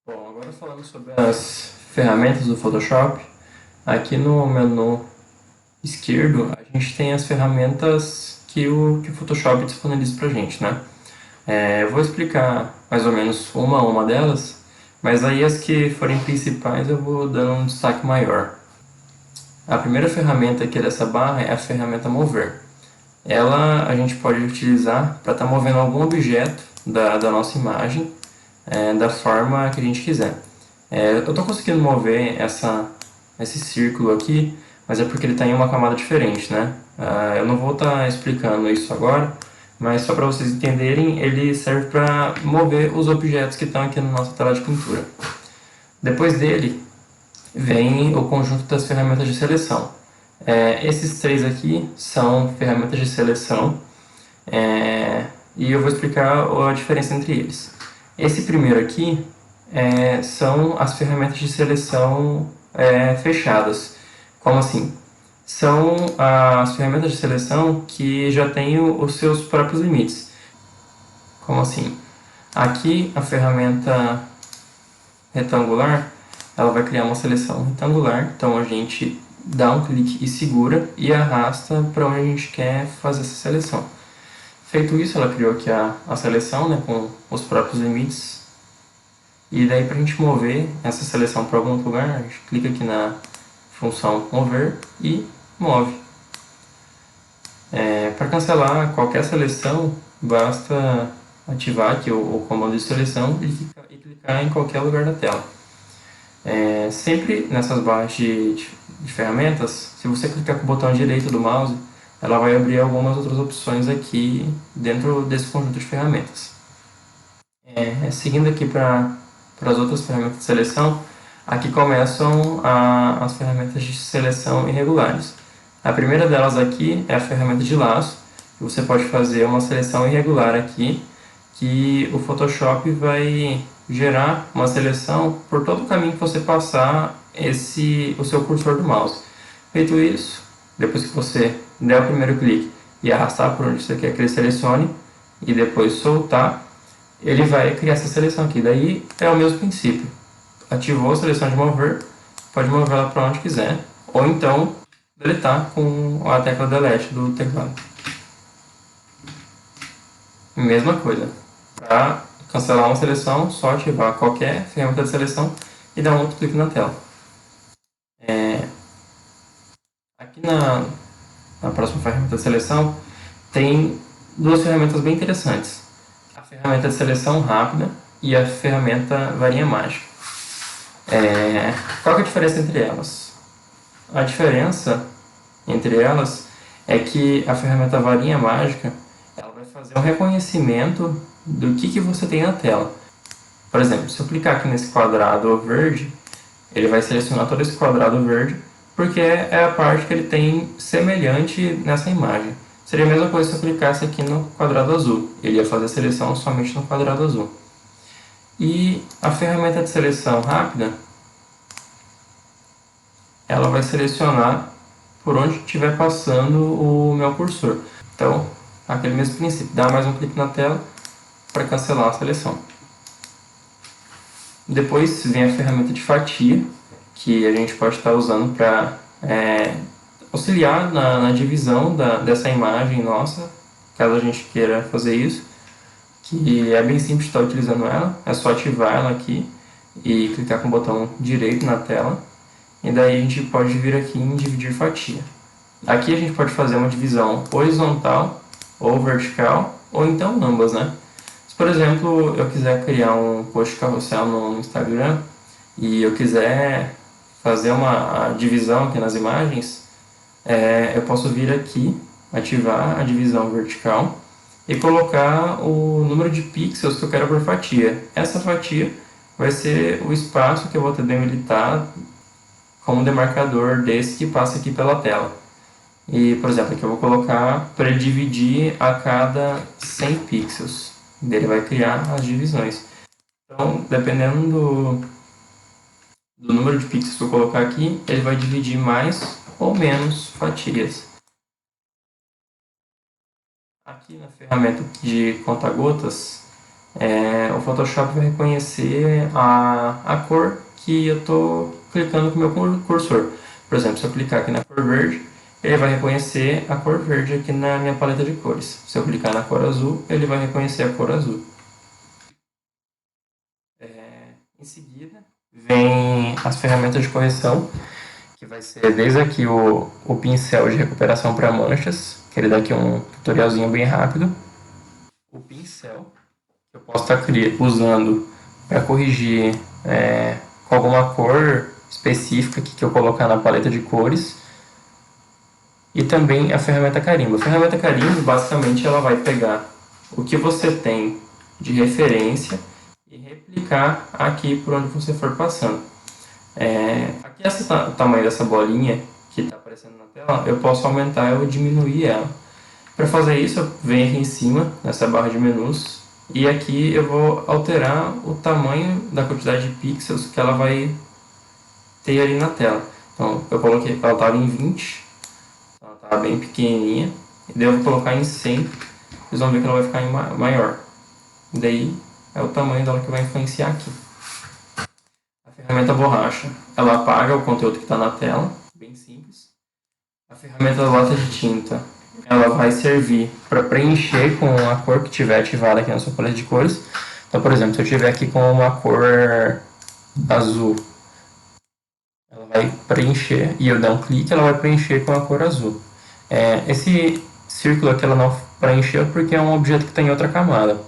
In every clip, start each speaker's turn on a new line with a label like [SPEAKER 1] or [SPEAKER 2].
[SPEAKER 1] Bom, agora falando sobre as ferramentas do Photoshop, aqui no menu esquerdo a gente tem as ferramentas que o Photoshop disponibiliza pra gente, né? Eu vou explicar mais ou menos uma a uma delas, mas aí as que forem principais eu vou dando um destaque maior. A primeira ferramenta aqui dessa barra é a ferramenta Mover. Ela a gente pode utilizar para estar movendo algum objeto da nossa imagem da forma que a gente quiser. Eu estou conseguindo mover esse círculo aqui, mas é porque ele está em uma camada diferente, né? Eu não vou estar explicando isso agora, mas só para vocês entenderem, ele serve para mover os objetos que estão aqui na nossa tela de pintura. Depois dele, vem o conjunto das ferramentas de seleção. Esses três aqui são ferramentas de seleção e eu vou explicar a diferença entre eles. Esse primeiro aqui são as ferramentas de seleção fechadas. Como assim? São as ferramentas de seleção que já têm os seus próprios limites. Como assim? Aqui a ferramenta retangular, ela vai criar uma seleção retangular, então a gente dá um clique e segura e arrasta para onde a gente quer fazer essa seleção. Feito isso, ela criou aqui a seleção, né, com os próprios limites. E daí para a gente mover essa seleção para algum outro lugar, a gente clica aqui na função mover e move. Para cancelar qualquer seleção, basta ativar aqui o comando de seleção e clicar em qualquer lugar da tela. Sempre nessas barras de ferramentas, se você clicar com o botão direito do mouse, ela vai abrir algumas outras opções aqui dentro desse conjunto de ferramentas. Seguindo aqui para as outras ferramentas de seleção, aqui começam as ferramentas de seleção irregulares. A primeira delas aqui é a ferramenta de laço, que você pode fazer uma seleção irregular aqui, que o Photoshop vai gerar uma seleção por todo o caminho que você passar o seu cursor do mouse. Feito isso, depois que você der o primeiro clique e arrastar por onde você quer que ele selecione, e depois soltar, ele vai criar essa seleção aqui. Daí é o mesmo princípio. Ativou a seleção de mover, pode mover ela para onde quiser, ou então deletar com a tecla Delete do teclado. Mesma coisa. Para cancelar uma seleção, só ativar qualquer ferramenta de seleção e dar um outro clique na tela. Aqui na próxima ferramenta de seleção tem duas ferramentas bem interessantes. A ferramenta de seleção rápida e a ferramenta varinha mágica. Qual que é a diferença entre elas? A diferença entre elas é que a ferramenta varinha mágica ela vai fazer um reconhecimento do que você tem na tela. Por exemplo, se eu clicar aqui nesse quadrado verde, ele vai selecionar todo esse quadrado verde, porque é a parte que ele tem semelhante nessa imagem. Seria a mesma coisa se eu clicasse aqui no quadrado azul. Ele ia fazer a seleção somente no quadrado azul. E a ferramenta de seleção rápida, ela vai selecionar por onde estiver passando o meu cursor. Então, aquele mesmo princípio, dá mais um clique na tela para cancelar a seleção. Depois vem a ferramenta de fatia, que a gente pode estar usando para auxiliar na divisão dessa imagem nossa, caso a gente queira fazer isso, que é bem simples de estar utilizando ela, é só ativar ela aqui e clicar com o botão direito na tela, e daí a gente pode vir aqui em dividir fatia. Aqui a gente pode fazer uma divisão horizontal ou vertical, ou então ambas, né? Se, por exemplo, eu quiser criar um post carrossel no Instagram e eu quiser fazer uma divisão aqui nas imagens, eu posso vir aqui, ativar a divisão vertical e colocar o número de pixels que eu quero por fatia. Essa fatia vai ser o espaço que eu vou ter delimitado como demarcador desse que passa aqui pela tela. E, por exemplo, aqui eu vou colocar para dividir a cada 100 pixels. Ele vai criar as divisões. Então, dependendo do número de pixels que eu colocar aqui, ele vai dividir mais ou menos fatias. Aqui na ferramenta de conta-gotas, o Photoshop vai reconhecer a cor que eu estou clicando com o meu cursor. Por exemplo, se eu clicar aqui na cor verde, ele vai reconhecer a cor verde aqui na minha paleta de cores. Se eu clicar na cor azul, ele vai reconhecer a cor azul. Em seguida, vem as ferramentas de correção, que vai ser desde aqui o pincel de recuperação para manchas, que ele dá aqui um tutorialzinho bem rápido. O pincel, que eu posso estar usando para corrigir com alguma cor específica que eu colocar na paleta de cores. E também a ferramenta carimbo. A ferramenta carimbo, basicamente, ela vai pegar o que você tem de referência e replicar aqui por onde você for passando. Aqui o tamanho dessa bolinha que está aparecendo na tela, eu posso aumentar ou diminuir ela. Para fazer isso, eu venho aqui em cima, nessa barra de menus, e aqui eu vou alterar o tamanho da quantidade de pixels que ela vai ter ali na tela. Então, eu coloquei que ela estava em 20, então ela estava bem pequenininha, e daí eu vou colocar em 100, vocês vão ver que ela vai ficar em maior. Daí é o tamanho dela que vai influenciar aqui. A ferramenta borracha, ela apaga o conteúdo que está na tela, bem simples. A ferramenta lata de tinta, ela vai servir para preencher com a cor que tiver ativada aqui na sua paleta de cores. Então, por exemplo, se eu tiver aqui com uma cor azul, ela vai preencher, e eu der um clique, ela vai preencher com a cor azul. Esse círculo aqui ela não preencheu porque é um objeto que está em outra camada.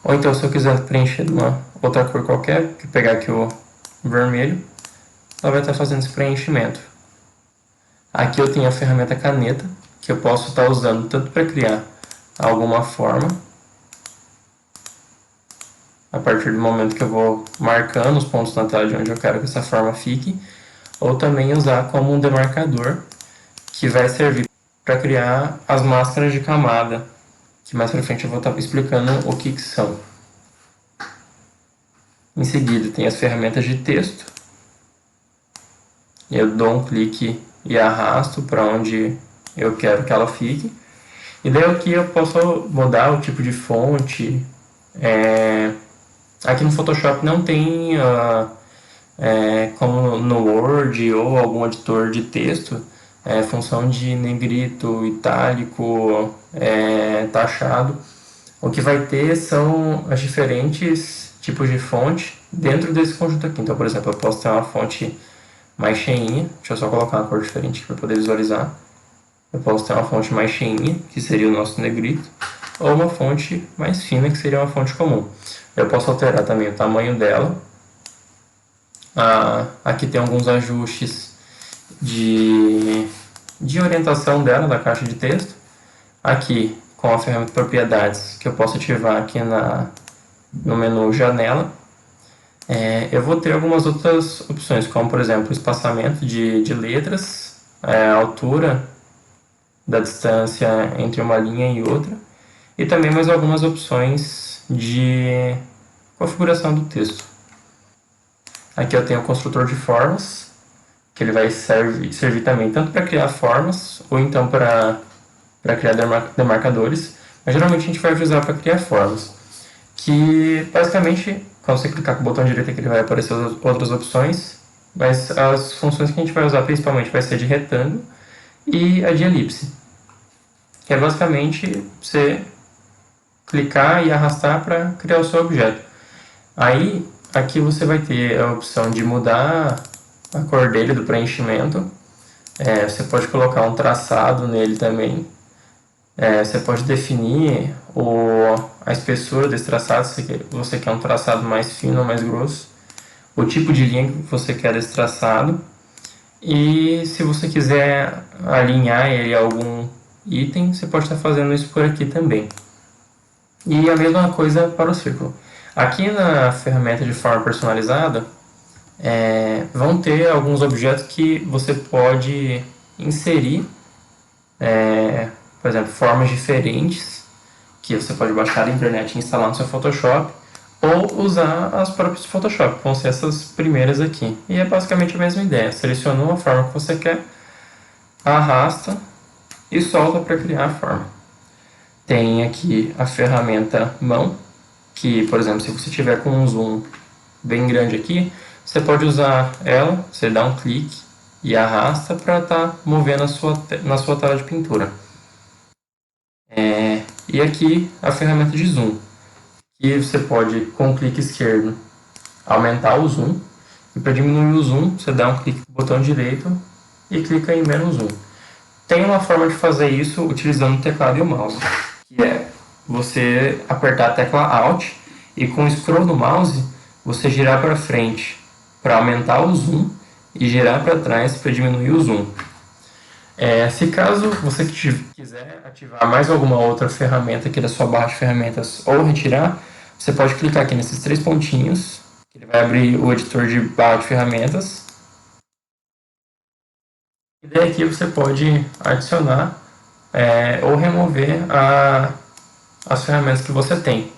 [SPEAKER 1] Ou então, se eu quiser preencher de uma outra cor qualquer, que pegar aqui o vermelho, ela vai estar fazendo esse preenchimento. Aqui eu tenho a ferramenta caneta, que eu posso estar usando tanto para criar alguma forma, a partir do momento que eu vou marcando os pontos na tela de onde eu quero que essa forma fique, ou também usar como um demarcador, que vai servir para criar as máscaras de camada, que mais para frente eu vou estar explicando o que são. Em seguida tem as ferramentas de texto, eu dou um clique e arrasto para onde eu quero que ela fique. E daí aqui eu posso mudar o tipo de fonte. Aqui no Photoshop não tem, como no Word ou algum editor de texto, função de negrito, itálico, taxado. O que vai ter são os diferentes tipos de fonte dentro desse conjunto aqui. Então, por exemplo, eu posso ter uma fonte mais cheinha, deixa eu só colocar uma cor diferente para poder visualizar. Eu posso ter uma fonte mais cheinha, que seria o nosso negrito, ou uma fonte mais fina, que seria uma fonte comum. Eu posso alterar também o tamanho dela. Aqui tem alguns ajustes de orientação dela, da caixa de texto. Aqui, com a ferramenta propriedades, que eu posso ativar aqui no menu janela, eu vou ter algumas outras opções, como por exemplo, espaçamento de letras, a altura da distância entre uma linha e outra, e também mais algumas opções de configuração do texto. Aqui eu tenho o construtor de formas, que ele vai servir também tanto para criar formas, ou então para criar demarcadores, mas geralmente a gente vai usar para criar formas, que basicamente, quando você clicar com o botão direito aqui, ele vai aparecer outras opções, mas as funções que a gente vai usar principalmente vai ser de retângulo e a de elipse, que é basicamente você clicar e arrastar para criar o seu objeto. Aí, aqui você vai ter a opção de mudar a cor dele, do preenchimento. Você pode colocar um traçado nele também. Você pode definir a espessura desse traçado, se você quer um traçado mais fino ou mais grosso, o tipo de linha que você quer desse traçado, e se você quiser alinhar ele a algum item, você pode estar fazendo isso por aqui também. E a mesma coisa para o círculo. Aqui na ferramenta de forma personalizada, vão ter alguns objetos que você pode inserir, por exemplo, formas diferentes, que você pode baixar da internet e instalar no seu Photoshop, ou usar as próprias do Photoshop, vão ser essas primeiras aqui. E é basicamente a mesma ideia, selecionou a forma que você quer, arrasta e solta para criar a forma. Tem aqui a ferramenta mão, que, por exemplo, se você tiver com um zoom bem grande aqui, você pode usar ela, você dá um clique e arrasta para estar movendo na sua tela de pintura. E aqui a ferramenta de zoom, que você pode, com o clique esquerdo, aumentar o zoom, e para diminuir o zoom, você dá um clique no botão direito e clica em menos zoom. Tem uma forma de fazer isso utilizando o teclado e o mouse, que é você apertar a tecla Alt e com o scroll do mouse você girar para frente para aumentar o zoom e girar para trás para diminuir o zoom. Se caso você quiser ativar mais alguma outra ferramenta aqui da sua barra de ferramentas ou retirar, você pode clicar aqui nesses 3 pontinhos, que ele vai abrir o editor de barra de ferramentas. E daí aqui você pode adicionar ou remover as ferramentas que você tem.